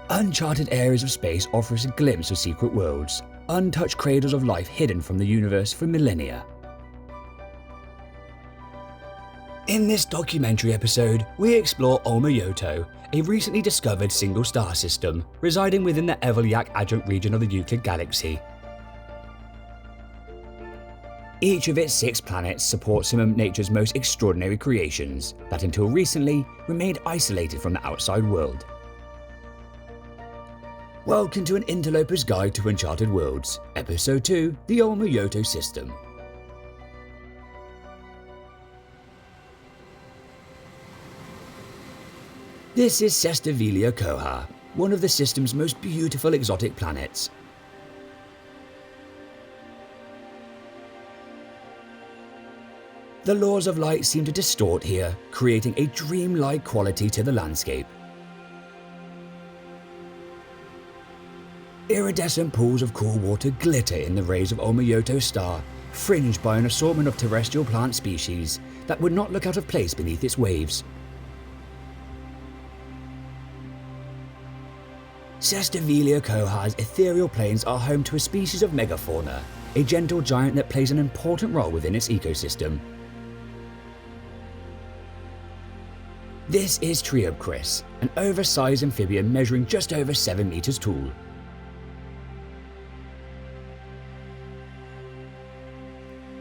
Uncharted areas of space offer us a glimpse of secret worlds, untouched cradles of life hidden from the universe for millennia. In this documentary episode, we explore Olmr Yoto, a recently discovered single star system residing within the Everliak adjunct region of the Euclid Galaxy. Each of its 6 planets supports some of nature's most extraordinary creations that until recently remained isolated from the outside world. Welcome to An Interloper's Guide to Uncharted Worlds, Episode 2, the Olmr Yoto System. This is Cestevelia Koha, one of the system's most beautiful exotic planets. The laws of light seem to distort here, creating a dreamlike quality to the landscape. Iridescent pools of cool water glitter in the rays of Olmr Yoto's star, fringed by an assortment of terrestrial plant species that would not look out of place beneath its waves. Cestevelia Koha's ethereal plains are home to a species of Megafauna, a gentle giant that plays an important role within its ecosystem. This is Triubcris, an oversized amphibian measuring just over 7 meters tall.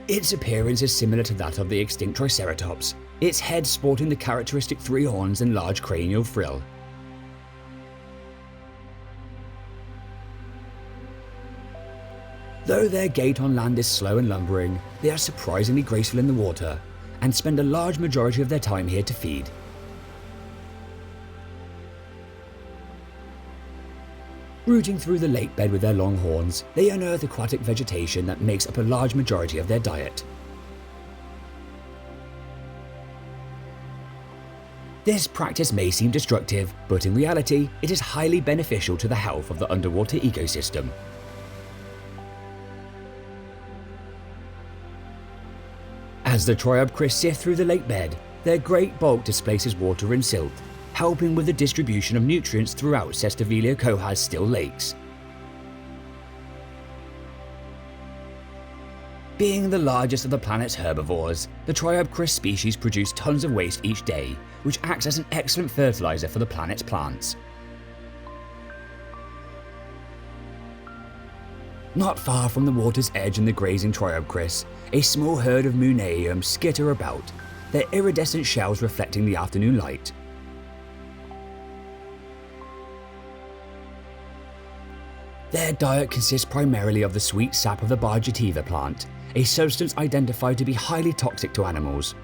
Its appearance is similar to that of the extinct Triceratops, its head sporting the characteristic 3 horns and large cranial frill. Though their gait on land is slow and lumbering, they are surprisingly graceful in the water, and spend a large majority of their time here to feed. Rooting through the lake bed with their long horns, they unearth aquatic vegetation that makes up a large majority of their diet. This practice may seem destructive, but in reality, it is highly beneficial to the health of the underwater ecosystem. As the Triubcris sift through the lake bed, their great bulk displaces water and silt, helping with the distribution of nutrients throughout Cestevelia Koha's still lakes. Being the largest of the planet's herbivores, the Triubcris species produce tons of waste each day, which acts as an excellent fertilizer for the planet's plants. Not far from the water's edge and the grazing Triubcris, a small herd of Moonnayueum skitter about, their iridescent shells reflecting the afternoon light. Their diet consists primarily of the sweet sap of the Barjativa plant, a substance identified to be highly toxic to animals.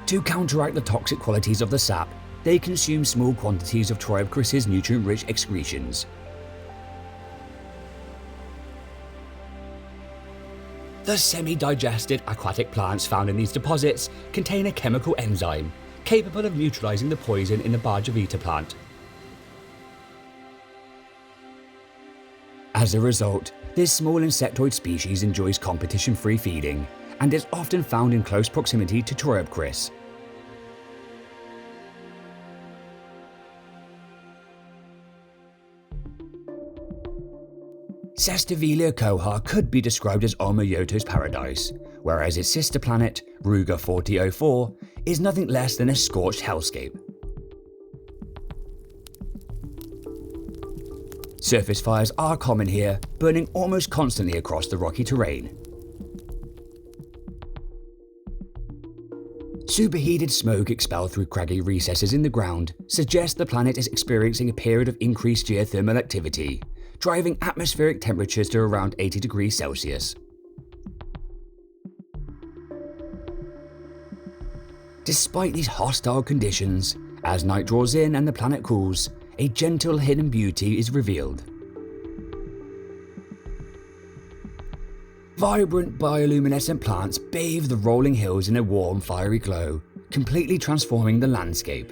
To counteract the toxic qualities of the sap, they consume small quantities of Triubcris' nutrient-rich excretions. The semi-digested aquatic plants found in these deposits contain a chemical enzyme capable of neutralizing the poison in the Barjativa plant. As a result, this small insectoid species enjoys competition-free feeding and is often found in close proximity to Triubcris. Cestevelia Koha could be described as Olmr Yoto's paradise, whereas its sister planet, Ruga 4004, is nothing less than a scorched hellscape. Surface fires are common here, burning almost constantly across the rocky terrain. Superheated smoke expelled through craggy recesses in the ground suggests the planet is experiencing a period of increased geothermal activity, driving atmospheric temperatures to around 80 degrees Celsius. Despite these hostile conditions, as night draws in and the planet cools, a gentle hidden beauty is revealed. Vibrant bioluminescent plants bathe the rolling hills in a warm, fiery glow, completely transforming the landscape.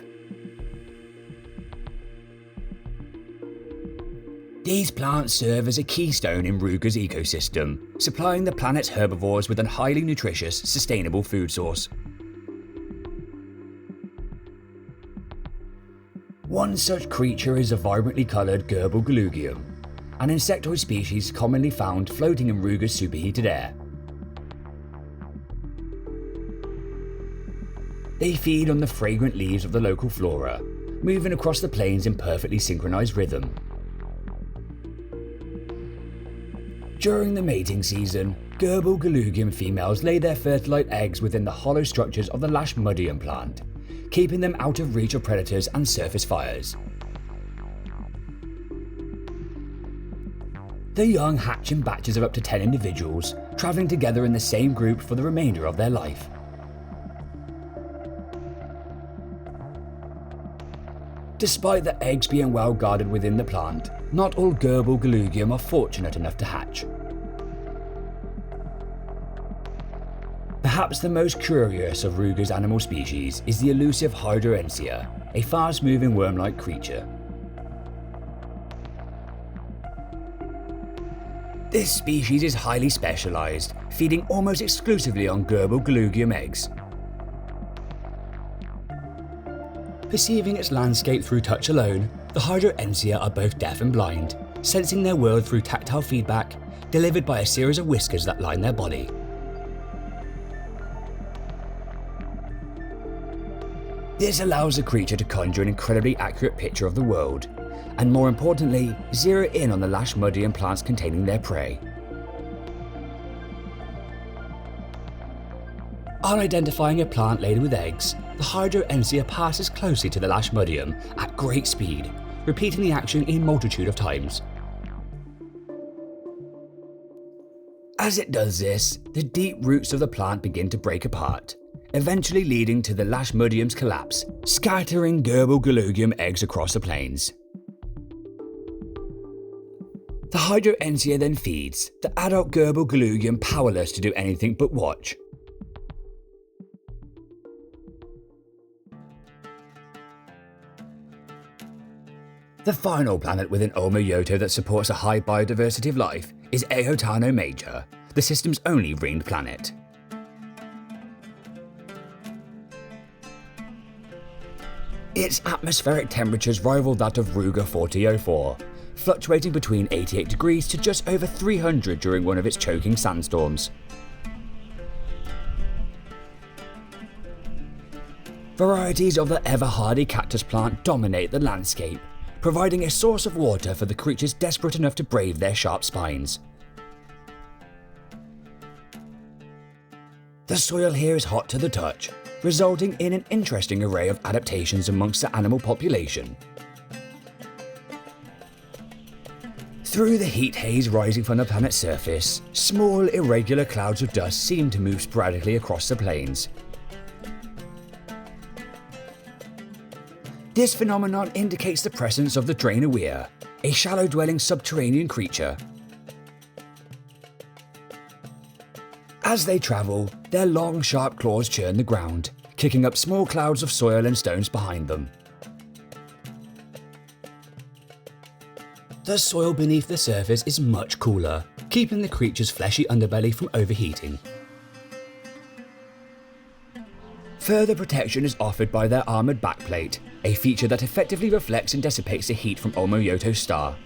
These plants serve as a keystone in Ruga's ecosystem, supplying the planet's herbivores with a highly nutritious, sustainable food source. One such creature is a vibrantly coloured Gerbilgolugium, an insectoid species commonly found floating in Ruga's superheated air. They feed on the fragrant leaves of the local flora, moving across the plains in perfectly synchronised rhythm. During the mating season, Gerbilgolugium females lay their fertilized eggs within the hollow structures of the Moonnayueum plant, keeping them out of reach of predators and surface fires. The young hatch in batches of up to 10 individuals, travelling together in the same group for the remainder of their life. Despite the eggs being well guarded within the plant, not all Gerbilgolugium are fortunate enough to hatch. Perhaps the most curious of Ruga's animal species is the elusive Hydroencea, a fast-moving worm-like creature. This species is highly specialised, feeding almost exclusively on Gerbilgolugium eggs. Perceiving its landscape through touch alone, the Hydroencea are both deaf and blind, sensing their world through tactile feedback delivered by a series of whiskers that line their body. This allows the creature to conjure an incredibly accurate picture of the world, and more importantly, zero in on the Moonnayueum plants containing their prey. On identifying a plant laden with eggs, the Hydroencea passes closely to the Moonnayueum at great speed, repeating the action a multitude of times. As it does this, the deep roots of the plant begin to break apart, eventually leading to the Moonnayuem's collapse, scattering Gerbilgolugium eggs across the plains. The Hydroencea then feeds, the adult Gerbilgolugium powerless to do anything but watch. The final planet within Olmr Yoto that supports a high biodiversity of life is Ayotanho Major, the system's only ringed planet. Its atmospheric temperatures rival that of Ruga 4004, fluctuating between 88 degrees to just over 300 during one of its choking sandstorms. Varieties of the ever-hardy cactus plant dominate the landscape, providing a source of water for the creatures desperate enough to brave their sharp spines. The soil here is hot to the touch, resulting in an interesting array of adaptations amongst the animal population. Through the heat haze rising from the planet's surface, small irregular clouds of dust seem to move sporadically across the plains. This phenomenon indicates the presence of the Drainerwia, a shallow-dwelling subterranean creature. As they travel, their long, sharp claws churn the ground, kicking up small clouds of soil and stones behind them. The soil beneath the surface is much cooler, keeping the creature's fleshy underbelly from overheating. Further protection is offered by their armoured backplate, a feature that effectively reflects and dissipates the heat from Olmr Yoto's star.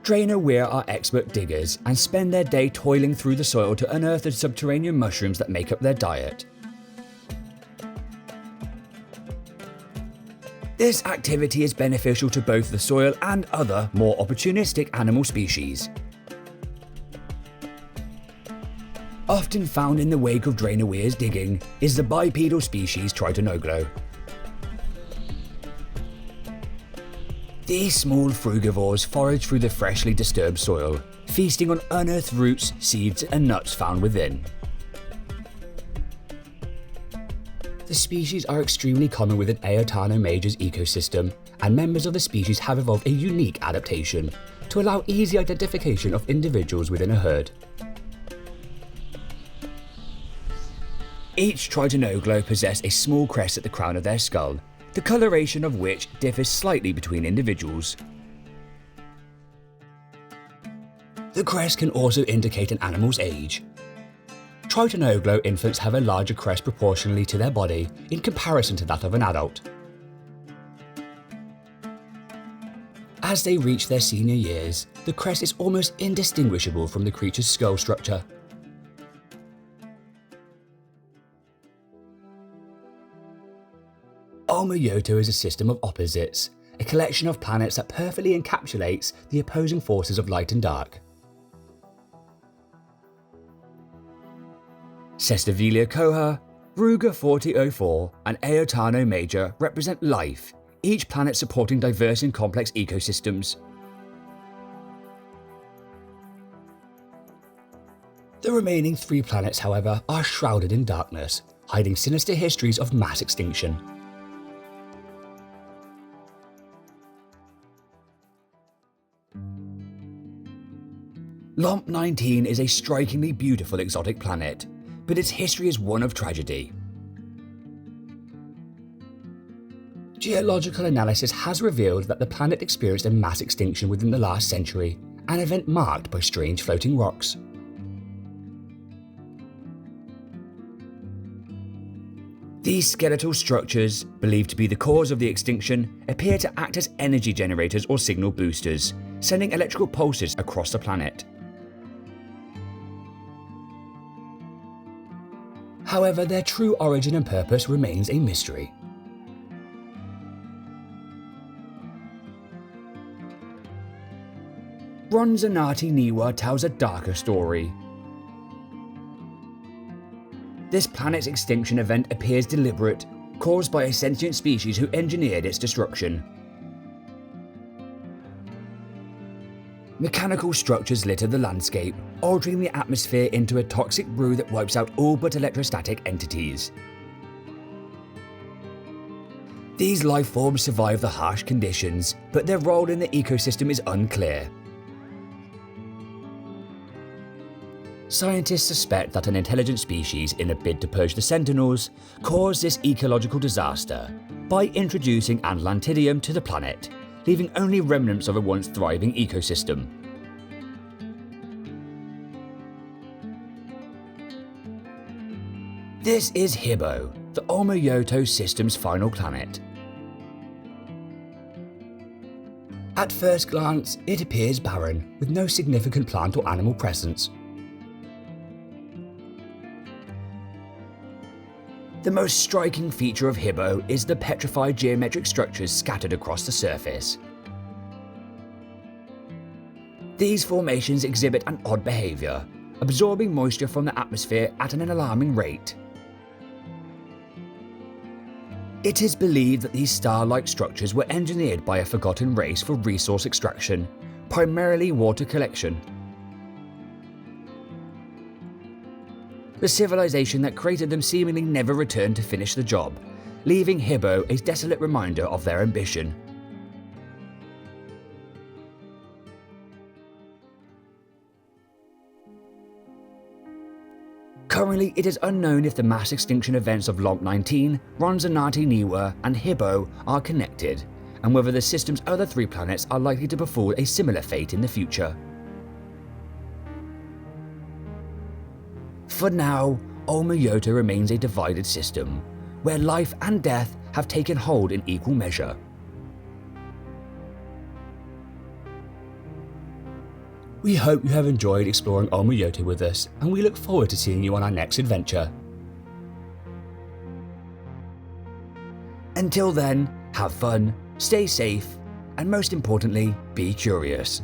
Drainerwia are expert diggers and spend their day toiling through the soil to unearth the subterranean mushrooms that make up their diet. This activity is beneficial to both the soil and other, more opportunistic animal species. Often found in the wake of Drainerwia's digging is the bipedal species Tritonogloe. These small frugivores forage through the freshly disturbed soil, feasting on unearthed roots, seeds, and nuts found within. The species are extremely common within Ayotanho Major's ecosystem, and members of the species have evolved a unique adaptation to allow easy identification of individuals within a herd. Each Tritonogloe possess a small crest at the crown of their skull, the coloration of which differs slightly between individuals. The crest can also indicate an animal's age. Tritonogloe infants have a larger crest proportionally to their body in comparison to that of an adult. As they reach their senior years, the crest is almost indistinguishable from the creature's skull structure. Olmr Yoto is a system of opposites, a collection of planets that perfectly encapsulates the opposing forces of light and dark. Cestevelia Koha, Ruga 4004 and Ayotanho Major represent life, each planet supporting diverse and complex ecosystems. The remaining 3 planets, however, are shrouded in darkness, hiding sinister histories of mass extinction. Lomp 19 is a strikingly beautiful exotic planet, but its history is one of tragedy. Geological analysis has revealed that the planet experienced a mass extinction within the last century, an event marked by strange floating rocks. These skeletal structures, believed to be the cause of the extinction, appear to act as energy generators or signal boosters, sending electrical pulses across the planet. However, their true origin and purpose remains a mystery. Ronzonati tells a darker story. This planet's extinction event appears deliberate, caused by a sentient species who engineered its destruction. Mechanical structures litter the landscape, altering the atmosphere into a toxic brew that wipes out all but electrostatic entities. These life forms survive the harsh conditions, but their role in the ecosystem is unclear. Scientists suspect that an intelligent species, in a bid to purge the Sentinels, caused this ecological disaster by introducing An Interloper to the planet, leaving only remnants of a once thriving ecosystem. This is Hibbo, the Olmr Yoto system's final planet. At first glance, it appears barren, with no significant plant or animal presence. The most striking feature of Hibbo is the petrified geometric structures scattered across the surface. These formations exhibit an odd behaviour, absorbing moisture from the atmosphere at an alarming rate. It is believed that these star-like structures were engineered by a forgotten race for resource extraction, primarily water collection. The civilization that created them seemingly never returned to finish the job, leaving Hibbo a desolate reminder of their ambition. Currently, it is unknown if the mass extinction events of Lomp 19, Ronzonati, and Hibbo are connected, and whether the system's other 3 planets are likely to befall a similar fate in the future. For now, Olmr Yoto remains a divided system, where life and death have taken hold in equal measure. We hope you have enjoyed exploring Olmr Yoto with us, and we look forward to seeing you on our next adventure. Until then, have fun, stay safe, and most importantly, be curious.